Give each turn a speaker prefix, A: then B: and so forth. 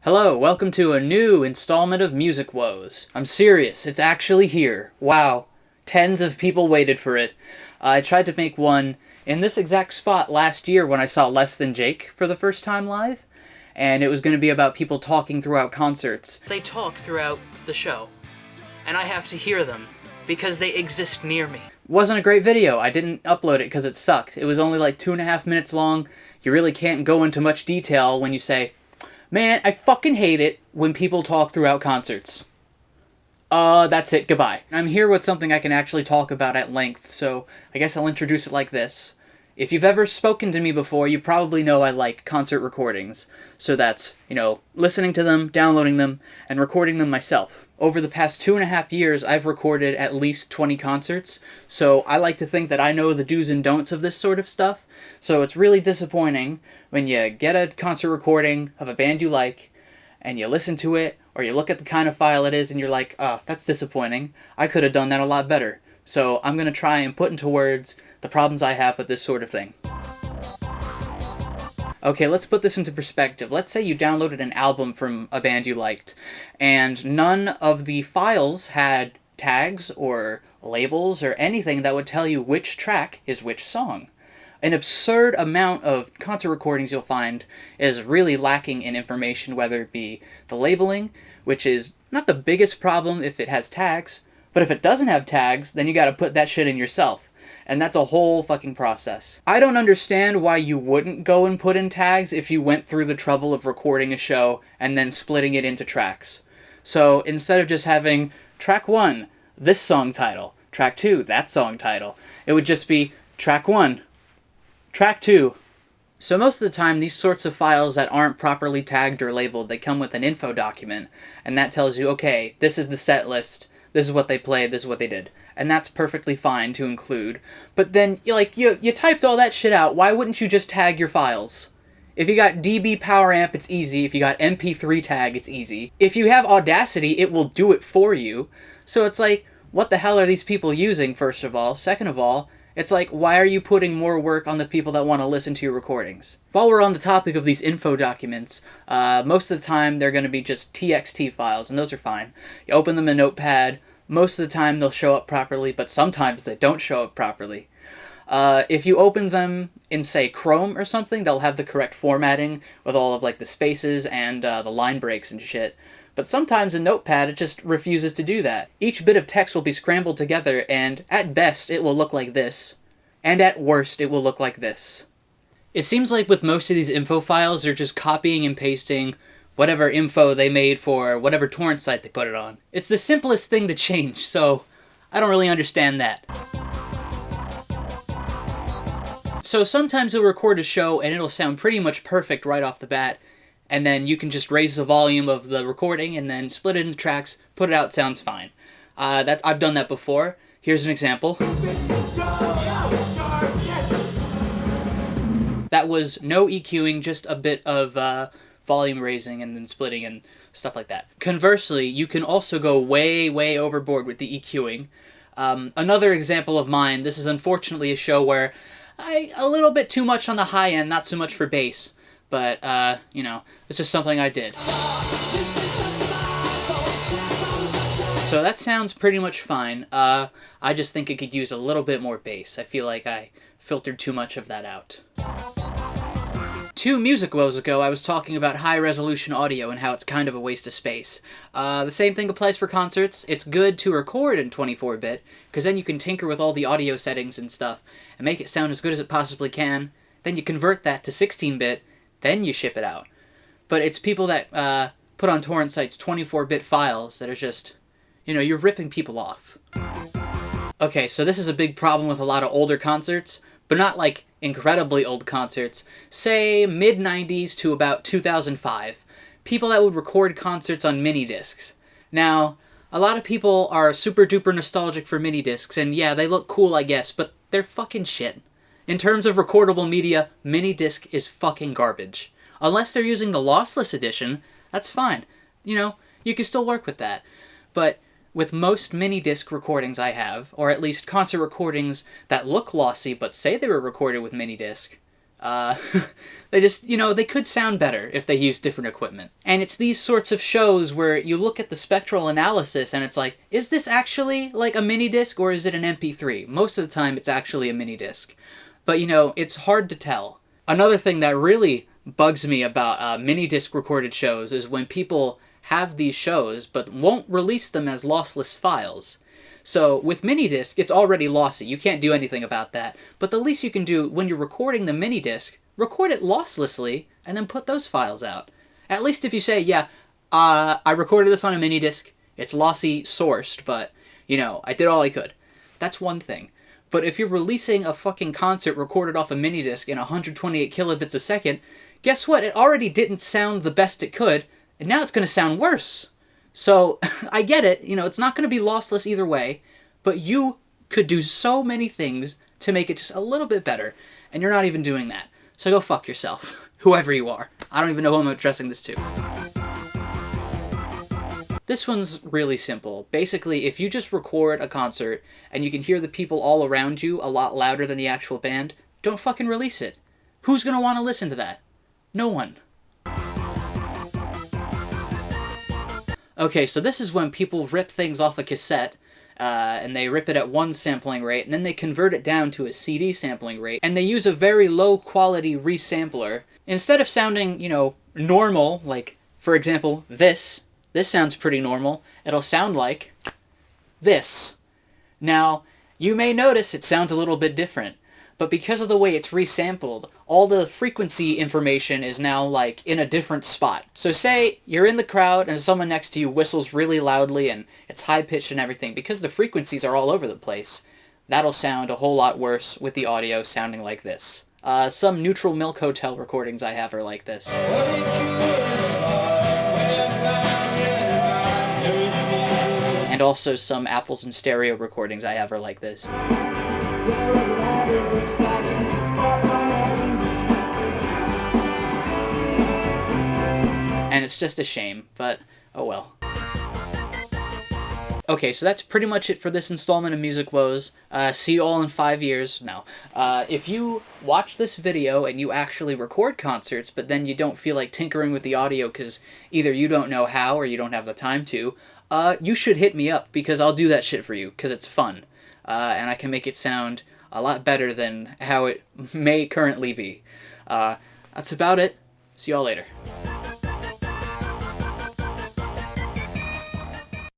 A: Hello, welcome to a new installment of Music Woes. I'm serious, it's actually here. Wow. Tens of people waited for it. I tried to make one in this exact spot last year when I saw Less Than Jake for the first time live, and it was going to be about people talking throughout concerts.
B: They talk throughout the show, and I have to hear them because they exist near me.
A: Wasn't a great video. I didn't upload it because it sucked. It was only like 2.5 minutes long. You really can't go into much detail when you say, "Man, I fucking hate it when people talk throughout concerts." That's it, goodbye. I'm here with something I can actually talk about at length, so I guess I'll introduce it like this. If you've ever spoken to me before, you probably know I like concert recordings. So that's, listening to them, downloading them, and recording them myself. Over the past 2.5 years, I've recorded at least 20 concerts, so I like to think that I know the do's and don'ts of this sort of stuff. So it's really disappointing when you get a concert recording of a band you like, and you listen to it, or you look at the kind of file it is, and you're like, oh, that's disappointing. I could have done that a lot better. So I'm going to try and put into words the problems I have with this sort of thing. Okay, let's put this into perspective. Let's say you downloaded an album from a band you liked, and none of the files had tags or labels or anything that would tell you which track is which song. An absurd amount of concert recordings you'll find is really lacking in information, whether it be the labeling, which is not the biggest problem if it has tags, but if it doesn't have tags, then you gotta put that shit in yourself. And that's a whole fucking process. I don't understand why you wouldn't go and put in tags if you went through the trouble of recording a show and then splitting it into tracks. So instead of just having track 1, this song title, track 2, that song title, it would just be track 1, track 2. So most of the time, these sorts of files that aren't properly tagged or labeled, they come with an info document, and that tells you, okay, this is the set list, this is what they played, this is what they did. And that's perfectly fine to include. But then, you typed all that shit out, why wouldn't you just tag your files? If you got DB Power Amp, it's easy. If you got MP3 tag, it's easy. If you have Audacity, it will do it for you. So it's like, what the hell are these people using, first of all? Second of all, it's like, why are you putting more work on the people that want to listen to your recordings? While we're on the topic of these info documents, most of the time they're going to be just TXT files, and those are fine. You open them in Notepad. Most of the time they'll show up properly, but sometimes they don't show up properly. If you open them in, say, Chrome or something, they'll have the correct formatting with all of the spaces and the line breaks and shit. But sometimes in Notepad, it just refuses to do that. Each bit of text will be scrambled together, and at best, it will look like this. And at worst, it will look like this. It seems like with most of these info files, they're just copying and pasting whatever info they made for whatever torrent site they put it on. It's the simplest thing to change, so I don't really understand that. So sometimes you'll record a show and it'll sound pretty much perfect right off the bat, and then you can just raise the volume of the recording and then split it into tracks, put it out, sounds fine. I've done that before. Here's an example. That was no EQing, just a bit of volume raising and then splitting and stuff like that. Conversely, you can also go way, way overboard with the EQing. Another example of mine, this is unfortunately a show where a little bit too much on the high end, not so much for bass. But, it's just something I did. So that sounds pretty much fine. I just think it could use a little bit more bass. I feel like I filtered too much of that out. 2 music woes ago, I was talking about high-resolution audio and how it's kind of a waste of space. The same thing applies for concerts. It's good to record in 24-bit, because then you can tinker with all the audio settings and stuff, and make it sound as good as it possibly can. Then you convert that to 16-bit, then you ship it out. But it's people that put on torrent sites 24-bit files that are just, you're ripping people off. Okay, so this is a big problem with a lot of older concerts, but not incredibly old concerts. Say mid-90s to about 2005. People that would record concerts on MiniDiscs. Now, a lot of people are super duper nostalgic for MiniDiscs, and yeah, they look cool, I guess, but they're fucking shit. In terms of recordable media, MiniDisc is fucking garbage. Unless they're using the lossless edition, that's fine. You can still work with that. But with most MiniDisc recordings I have, or at least concert recordings that look lossy but say they were recorded with MiniDisc, They just, they could sound better if they used different equipment. And it's these sorts of shows where you look at the spectral analysis and it's like, is this actually like a mini disc or is it an MP3? Most of the time it's actually a mini disc. But it's hard to tell. Another thing that really bugs me about mini disc recorded shows is when people have these shows but won't release them as lossless files. So with MiniDisc, it's already lossy. You can't do anything about that. But the least you can do when you're recording the MiniDisc, record it losslessly and then put those files out. At least if you say, yeah, I recorded this on a MiniDisc, it's lossy sourced, but, I did all I could. That's one thing. But if you're releasing a fucking concert recorded off a MiniDisc in 128 kilobits a second, guess what? It already didn't sound the best it could, and now it's going to sound worse. So, I get it, it's not going to be lossless either way, but you could do so many things to make it just a little bit better, and you're not even doing that. So go fuck yourself, whoever you are. I don't even know who I'm addressing this to. This one's really simple. Basically, if you just record a concert, and you can hear the people all around you a lot louder than the actual band, don't fucking release it. Who's going to want to listen to that? No one. Okay, so this is when people rip things off a cassette, and they rip it at one sampling rate, and then they convert it down to a CD sampling rate, and they use a very low-quality resampler. Instead of sounding, normal, like, for example, this sounds pretty normal, it'll sound like this. Now, you may notice it sounds a little bit different, but because of the way it's resampled, all the frequency information is now, like, in a different spot. So say you're in the crowd and someone next to you whistles really loudly and it's high-pitched and everything. Because the frequencies are all over the place, that'll sound a whole lot worse with the audio sounding like this. Some Neutral Milk Hotel recordings I have are like this. And also some Apples and Stereo recordings I have are like this. And it's just a shame, but oh well. Okay, so that's pretty much it for this installment of Music Woes. See you all in 5 years. No. If you watch this video and you actually record concerts, but then you don't feel like tinkering with the audio because either you don't know how or you don't have the time to, you should hit me up because I'll do that shit for you because it's fun. And I can make it sound a lot better than how it may currently be. That's about it. See y'all later.